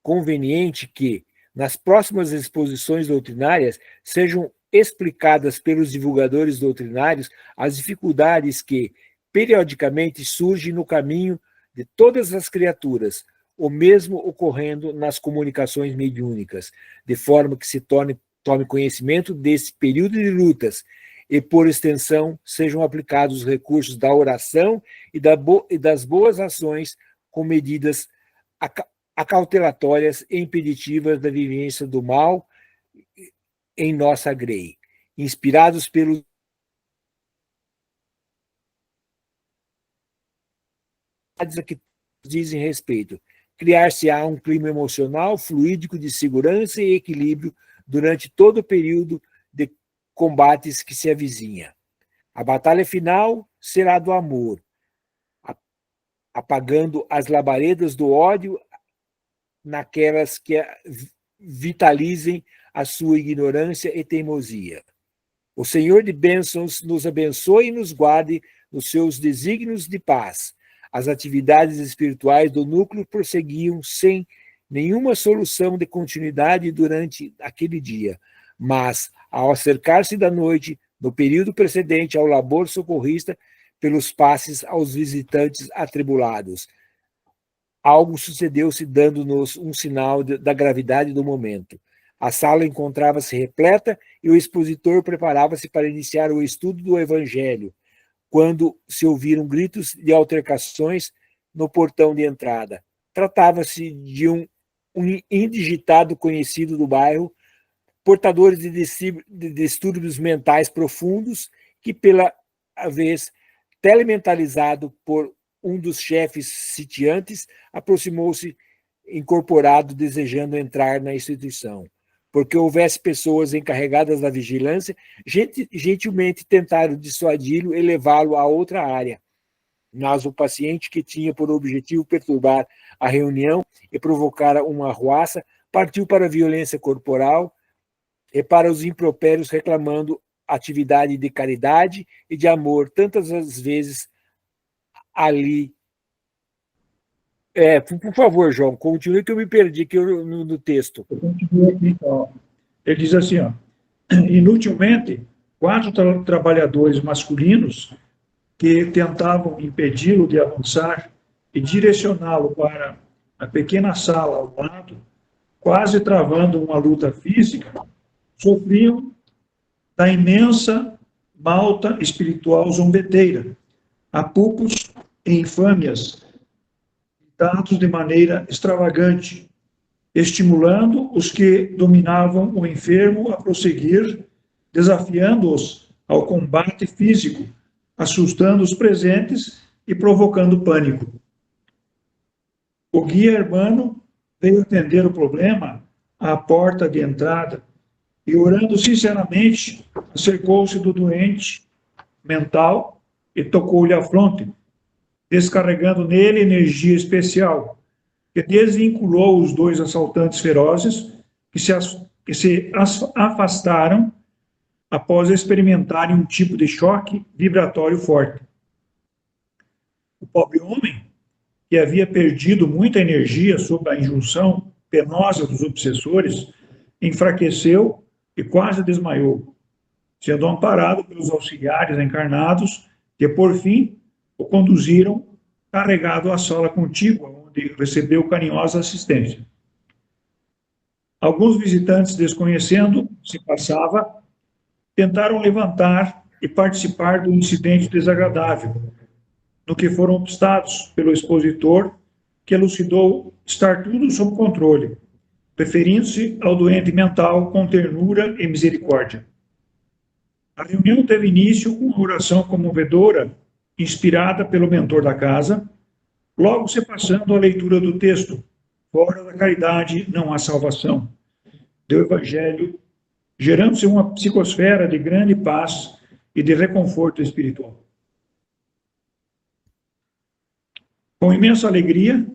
conveniente que, nas próximas exposições doutrinárias, sejam explicadas pelos divulgadores doutrinários as dificuldades que, periodicamente, surgem no caminho de todas as criaturas, o mesmo ocorrendo nas comunicações mediúnicas, de forma que se tome conhecimento desse período de lutas e, por extensão, sejam aplicados os recursos da oração e das boas ações com medidas acautelatórias e impeditivas da vivência do mal em nossa grei, inspirados pelos a que dizem respeito. Criar-se-á um clima emocional fluídico de segurança e equilíbrio durante todo o período de combates que se avizinha. A batalha final será do amor, apagando as labaredas do ódio naquelas que vitalizem a sua ignorância e teimosia. O Senhor de bênçãos nos abençoe e nos guarde nos seus desígnios de paz. As atividades espirituais do núcleo prosseguiam sem nenhuma solução de continuidade durante aquele dia, mas, ao acercar-se da noite, no período precedente ao labor socorrista, pelos passes aos visitantes atribulados, algo sucedeu-se dando-nos um sinal da gravidade do momento. A sala encontrava-se repleta e o expositor preparava-se para iniciar o estudo do Evangelho, quando se ouviram gritos de altercações no portão de entrada. Tratava-se de um indigitado conhecido do bairro, portadores de distúrbios mentais profundos, que, pela vez telementalizado por um dos chefes sitiantes, aproximou-se incorporado, desejando entrar na instituição. Porque houvesse pessoas encarregadas da vigilância, gentilmente tentaram dissuadi-lo e levá-lo a outra área. Mas o paciente, que tinha por objetivo perturbar a reunião e provocar uma arruaça, partiu para a violência corporal e para os impropérios, reclamando atividade de caridade e de amor, tantas as vezes ali. Por favor, João, continue, que eu me perdi aqui no texto. Eu continuo aqui, então. Ele diz assim, ó, inutilmente, 4 trabalhadores masculinos que tentavam impedi-lo de avançar e direcioná-lo para a pequena sala ao lado, quase travando uma luta física, sofriam da imensa malta espiritual zombeteira, apupos e infâmias, dados de maneira extravagante, estimulando os que dominavam o enfermo a prosseguir, desafiando-os ao combate físico, assustando os presentes e provocando pânico. O guia hermano veio atender o problema à porta de entrada e, orando sinceramente, acercou-se do doente mental e tocou-lhe a fronte, descarregando nele energia especial, que desvinculou os 2 assaltantes ferozes que se afastaram após experimentarem um tipo de choque vibratório forte. O pobre homem, que havia perdido muita energia sob a injunção penosa dos obsessores, enfraqueceu e quase desmaiou, sendo amparado pelos auxiliares encarnados que, por fim, o conduziram carregado à sala contígua, onde recebeu carinhosa assistência. Alguns visitantes, desconhecendo o que se passava, tentaram levantar e participar do incidente desagradável, no que foram obstados pelo expositor, que elucidou estar tudo sob controle, referindo-se ao doente mental com ternura e misericórdia. A reunião teve início com uma oração comovedora, inspirada pelo mentor da casa, logo se passando a leitura do texto, fora da caridade não há salvação, do Evangelho, gerando-se uma psicosfera de grande paz e de reconforto espiritual. Com imensa alegria,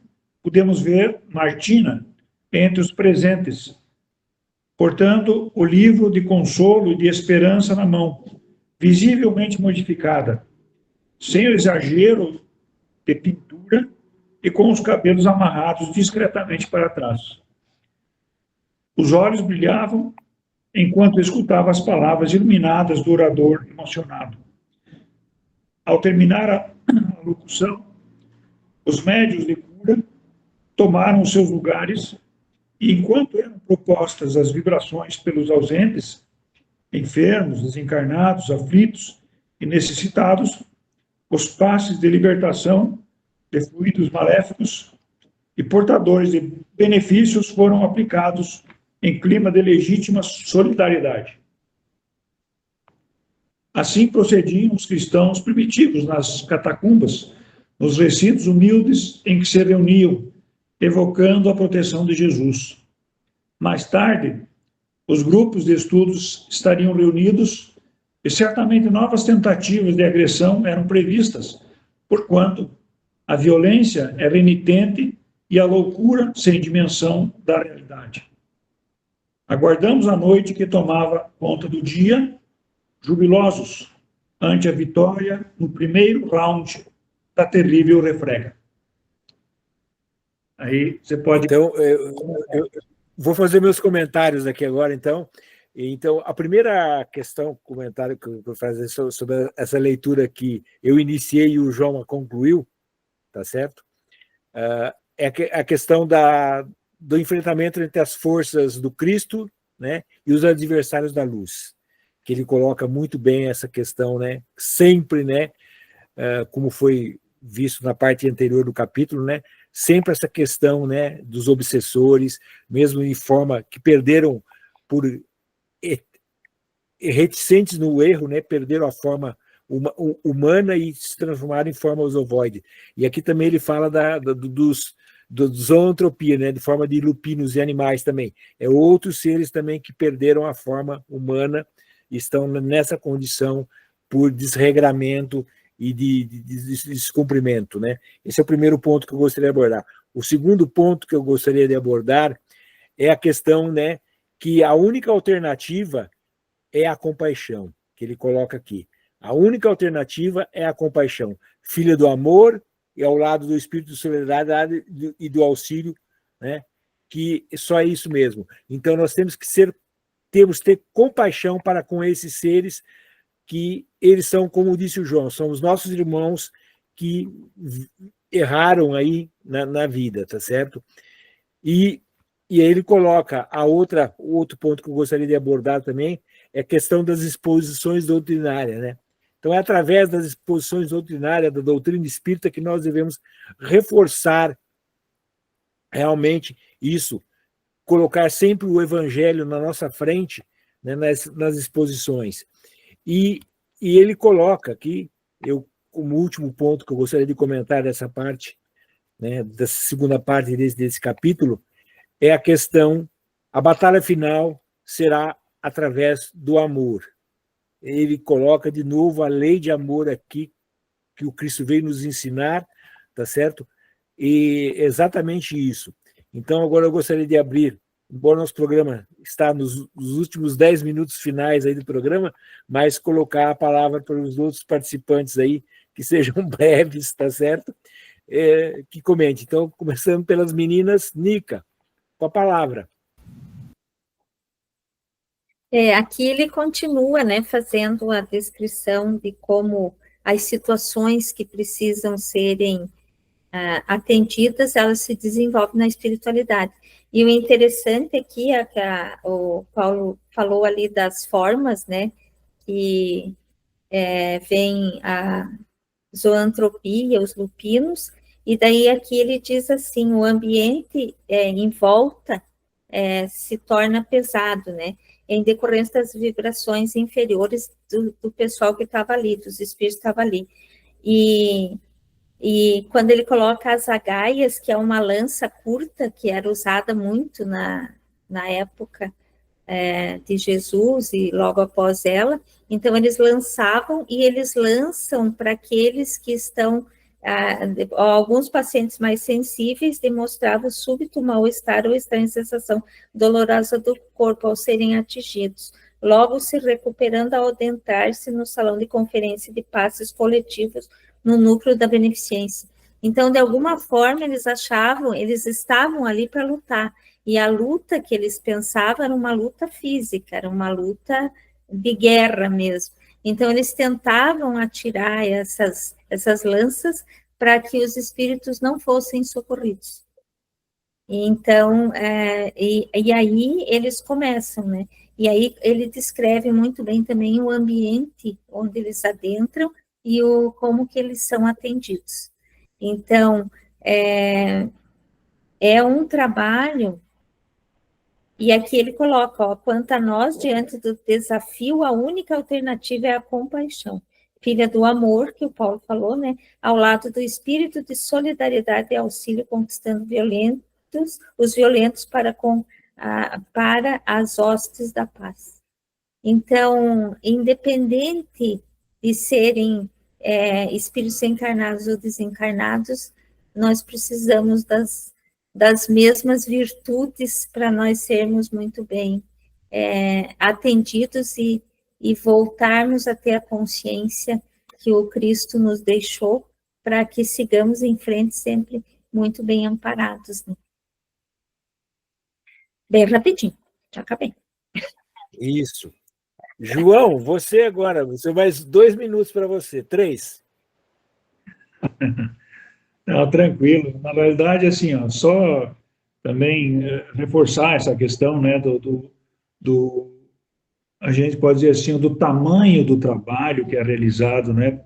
podemos ver Martina entre os presentes, portando o livro de consolo e de esperança na mão, visivelmente modificada, sem o exagero de pintura e com os cabelos amarrados discretamente para trás. Os olhos brilhavam enquanto escutava as palavras iluminadas do orador emocionado. Ao terminar a locução, os médiuns de cura tomaram seus lugares e, enquanto eram propostas as vibrações pelos ausentes, enfermos, desencarnados, aflitos e necessitados, os passes de libertação de fluidos maléficos e portadores de benefícios foram aplicados em clima de legítima solidariedade. Assim procediam os cristãos primitivos nas catacumbas, nos recintos humildes em que se reuniam, evocando a proteção de Jesus. Mais tarde, os grupos de estudos estariam reunidos e certamente novas tentativas de agressão eram previstas, porquanto a violência é remitente e a loucura sem dimensão da realidade. Aguardamos a noite que tomava conta do dia, jubilosos ante a vitória no primeiro round da terrível refrega. Aí você pode... Então, eu vou fazer meus comentários aqui agora, então. Então, a primeira questão, comentário que eu vou fazer sobre essa leitura que eu iniciei e o João a concluiu, tá certo? É a questão do enfrentamento entre as forças do Cristo, né, e os adversários da luz, que ele coloca muito bem essa questão, né, sempre, né, como foi visto na parte anterior do capítulo, né, sempre essa questão, né, dos obsessores, mesmo em forma que perderam por reticentes no erro, né, perderam a forma humana e se transformaram em forma ovoide. E aqui também ele fala dos zoantropia, né, de forma de lupinos e animais também. É outros seres também que perderam a forma humana e estão nessa condição por desregramento e de descumprimento, né? Esse é o primeiro ponto que eu gostaria de abordar. O segundo ponto que eu gostaria de abordar é a questão, né, que a única alternativa é a compaixão, que ele coloca aqui. A única alternativa é a compaixão, filha do amor e ao lado do espírito de solidariedade e do auxílio, né, que só é isso mesmo. Então nós temos que ter compaixão para com esses seres que eles são, como disse o João, são os nossos irmãos que erraram aí na vida, tá certo? E aí ele coloca o outro ponto que eu gostaria de abordar também, é a questão das exposições doutrinárias, né? Então, é através das exposições doutrinárias da doutrina espírita que nós devemos reforçar realmente isso, colocar sempre o evangelho na nossa frente, né, nas exposições. E ele coloca aqui, como último ponto que eu gostaria de comentar dessa parte, né, dessa segunda parte desse capítulo, é a questão, a batalha final será através do amor. Ele coloca de novo a lei de amor aqui, que o Cristo veio nos ensinar, tá certo? E exatamente isso. Então, agora eu gostaria de abrir, embora nosso programa está nos últimos 10 minutos finais aí do programa, mas colocar a palavra para os outros participantes aí, que sejam breves, tá certo? Que comente. Então, começando pelas meninas, Nica, com a palavra. Aqui ele continua, né, fazendo a descrição de como as situações que precisam serem atendidas, elas se desenvolvem na espiritualidade. E o interessante aqui é que o Paulo falou ali das formas, né, que vem a zoantropia, os lupinos, e daí aqui ele diz assim, o ambiente em volta se torna pesado, né, em decorrência das vibrações inferiores do pessoal que estava ali, dos espíritos que estavam ali. E quando ele coloca as agaias, que é uma lança curta, que era usada muito na época de Jesus e logo após ela, então eles lançavam e eles lançam para aqueles que estão, alguns pacientes mais sensíveis demonstravam súbito mal-estar ou estranha sensação dolorosa do corpo ao serem atingidos, logo se recuperando ao adentrar-se no salão de conferência de passes coletivos no núcleo da beneficência. Então, de alguma forma, eles achavam, eles estavam ali para lutar, e a luta que eles pensavam era uma luta física, era uma luta de guerra mesmo. Então, eles tentavam atirar essas lanças para que os espíritos não fossem socorridos. Então, e aí eles começam, né? E aí ele descreve muito bem também o ambiente onde eles adentram e como que eles são atendidos. Então, é um trabalho, e aqui ele coloca, ó, quanto a nós, diante do desafio, a única alternativa é a compaixão, filha do amor, que o Paulo falou, né, ao lado do espírito de solidariedade e auxílio, conquistando os violentos para as hostes da paz. Então, independente de serem espíritos encarnados ou desencarnados, nós precisamos das mesmas virtudes para nós sermos muito bem atendidos e voltarmos a ter a consciência que o Cristo nos deixou para que sigamos em frente sempre muito bem amparados, né? Bem rapidinho, já acabei. Isso. João, você agora, você mais 2 minutos para você, 3. Não, tranquilo. Na verdade, assim, ó, só também reforçar essa questão, né, a gente pode dizer assim, do tamanho do trabalho que é realizado, né,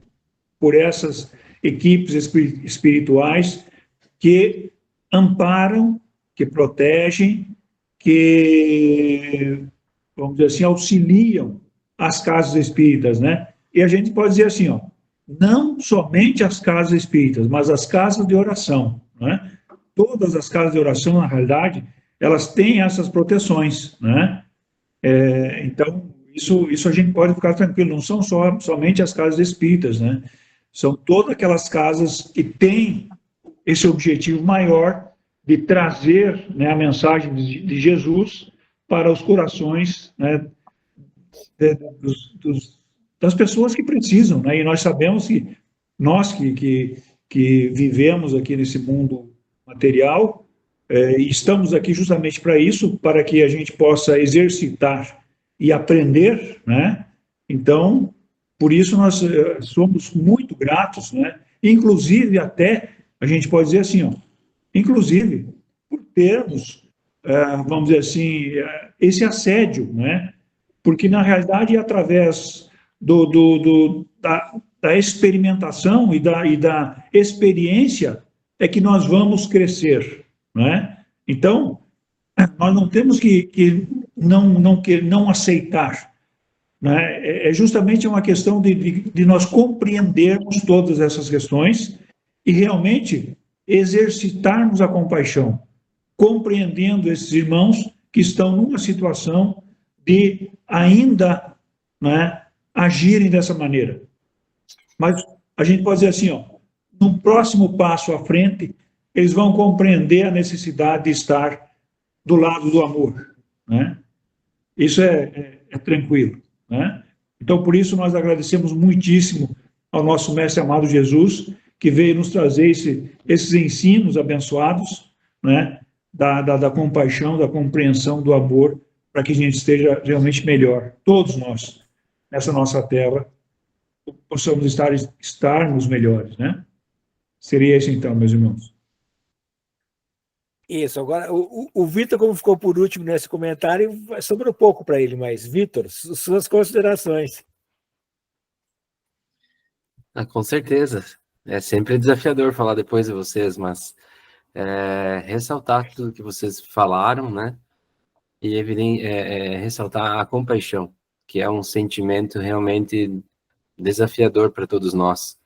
por essas equipes espirituais que amparam, que protegem, que, vamos dizer assim, auxiliam as casas espíritas, né? E a gente pode dizer assim, ó, não somente as casas espíritas, mas as casas de oração, né? Todas as casas de oração, na realidade, elas têm essas proteções, né? Então, isso a gente pode ficar tranquilo, não são somente as casas espíritas, né? São todas aquelas casas que têm esse objetivo maior de trazer, né, a mensagem de Jesus para os corações, né, das pessoas que precisam, né? E nós sabemos que nós que vivemos aqui nesse mundo material, e estamos aqui justamente para isso, para que a gente possa exercitar e aprender, né? Então, por isso nós somos muito gratos, né? Inclusive até, a gente pode dizer assim, ó, inclusive por termos, vamos dizer assim, esse assédio, né? Porque, na realidade, é através da experimentação e da experiência é que nós vamos crescer, né? Então, nós não temos que não aceitar, né? É justamente uma questão de nós compreendermos todas essas questões e realmente exercitarmos a compaixão, compreendendo esses irmãos que estão numa situação de ainda, né, agirem dessa maneira. Mas a gente pode dizer assim, ó, no próximo passo à frente, eles vão compreender a necessidade de estar do lado do amor, né? Isso é tranquilo, né? Então, por isso, nós agradecemos muitíssimo ao nosso Mestre amado Jesus, que veio nos trazer esses ensinos abençoados, né? Da compaixão, da compreensão, do amor, para que a gente esteja realmente melhor, todos nós, nessa nossa terra, possamos estarmos melhores, né? Seria isso então, meus irmãos. Isso, agora o Vitor, como ficou por último nesse comentário, sobrou pouco para ele, mas, Vitor, suas considerações. Com certeza. É sempre desafiador falar depois de vocês, mas ressaltar tudo que vocês falaram, né? E ressaltar a compaixão, que é um sentimento realmente desafiador para todos nós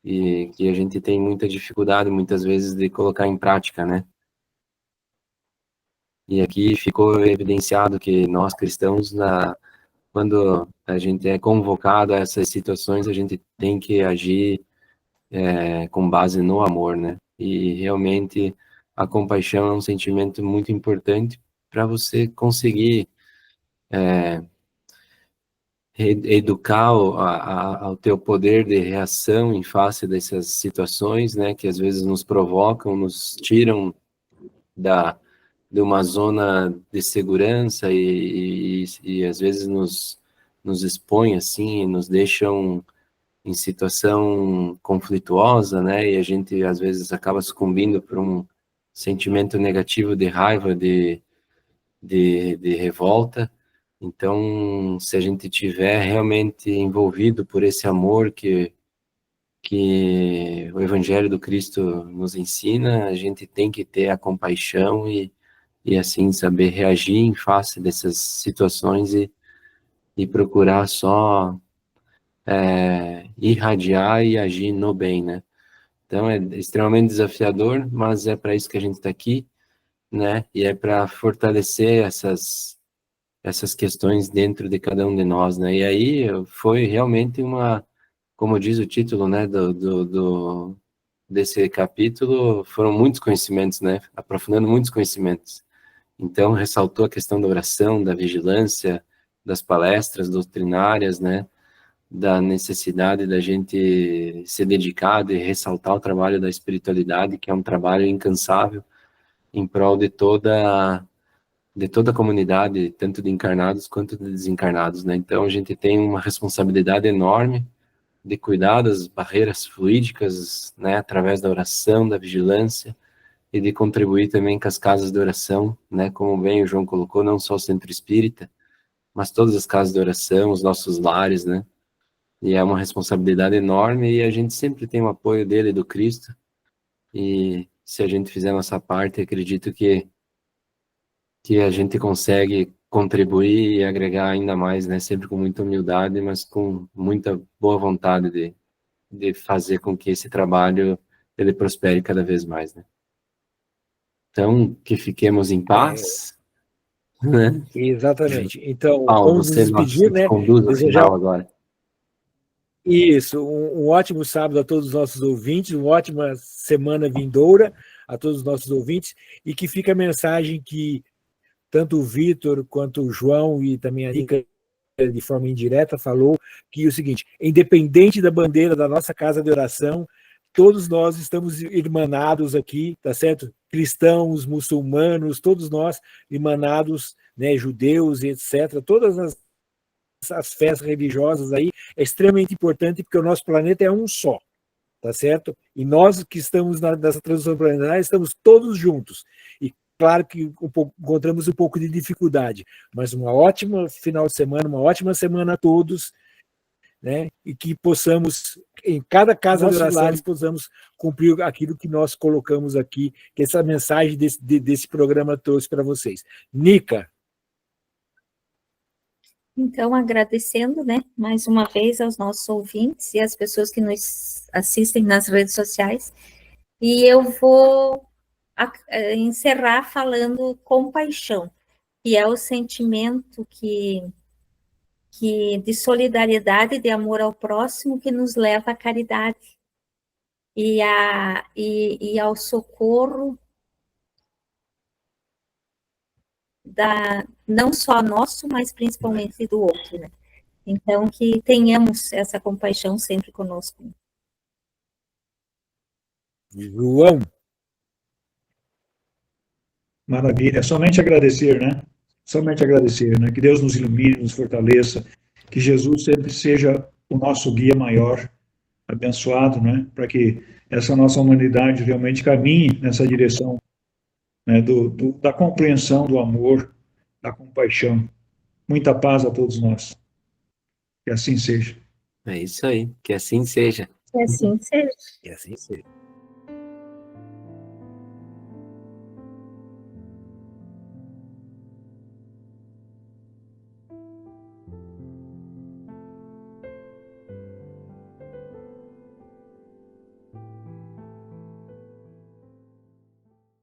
e que a gente tem muita dificuldade muitas vezes de colocar em prática, né? E aqui ficou evidenciado que nós cristãos, quando a gente é convocado a essas situações, a gente tem que agir com base no amor, né? E realmente a compaixão é um sentimento muito importante para você conseguir educar ao teu poder de reação em face dessas situações, né? Que às vezes nos provocam, nos tiram de uma zona de segurança e às vezes nos expõem assim, nos deixam em situação conflituosa, né? E a gente às vezes acaba sucumbindo por um sentimento negativo de raiva, de revolta. Então, se a gente tiver realmente envolvido por esse amor que o Evangelho do Cristo nos ensina, a gente tem que ter a compaixão e assim saber reagir em face dessas situações e procurar só irradiar e agir no bem, né? Então é extremamente desafiador, mas é para isso que a gente está aqui, né? E é para fortalecer essas questões dentro de cada um de nós, né? E aí foi realmente como diz o título, né, desse capítulo, foram muitos conhecimentos, né? Aprofundando muitos conhecimentos. Então, ressaltou a questão da oração, da vigilância, das palestras doutrinárias, né? Da necessidade da gente ser dedicado e ressaltar o trabalho da espiritualidade, que é um trabalho incansável em prol de toda a comunidade, tanto de encarnados quanto de desencarnados, né? Então, a gente tem uma responsabilidade enorme de cuidar das barreiras fluídicas, né? Através da oração, da vigilância, e de contribuir também com as casas de oração, né? Como bem o João colocou, não só o Centro Espírita, mas todas as casas de oração, os nossos lares, né? E é uma responsabilidade enorme e a gente sempre tem o apoio dele, do Cristo, e se a gente fizer a nossa parte, acredito que a gente consegue contribuir e agregar ainda mais, né? Sempre com muita humildade, mas com muita boa vontade de fazer com que esse trabalho ele prospere cada vez mais, né? Então, que fiquemos em paz, né? Exatamente. Então, Paulo, vamos nos você despedir, nos né? conduz ao Desejar final agora. isso, um ótimo sábado a todos os nossos ouvintes, uma ótima semana vindoura a todos os nossos ouvintes, e que fica a mensagem que tanto o Vitor quanto o João e também a Nica, de forma indireta, falou que é o seguinte: independente da bandeira da nossa casa de oração, todos nós estamos irmanados aqui, tá certo? Cristãos, muçulmanos, todos nós irmanados, né, judeus, etc. Todas as fés religiosas aí é extremamente importante porque o nosso planeta é um só, tá certo? E nós que estamos nessa transição planetária estamos todos juntos. E claro que encontramos um pouco de dificuldade, mas uma ótima final de semana, uma ótima semana a todos, né? E que possamos, em cada casa de oração, possamos cumprir aquilo que nós colocamos aqui, que essa mensagem desse programa trouxe para vocês. Nica. Então, agradecendo, né, mais uma vez aos nossos ouvintes e às pessoas que nos assistem nas redes sociais, e eu vou encerrar falando compaixão, que é o sentimento de solidariedade, de amor ao próximo, que nos leva à caridade e ao socorro não só nosso, mas principalmente do outro, né? Então, que tenhamos essa compaixão sempre conosco. João. Maravilha. Somente agradecer, né? Somente agradecer, né? Que Deus nos ilumine, nos fortaleça, que Jesus sempre seja o nosso guia maior, abençoado, né? Para que essa nossa humanidade realmente caminhe nessa direção né, da compreensão, do amor, da compaixão. Muita paz a todos nós. Que assim seja. É isso aí, que assim seja. Que assim seja. E assim seja.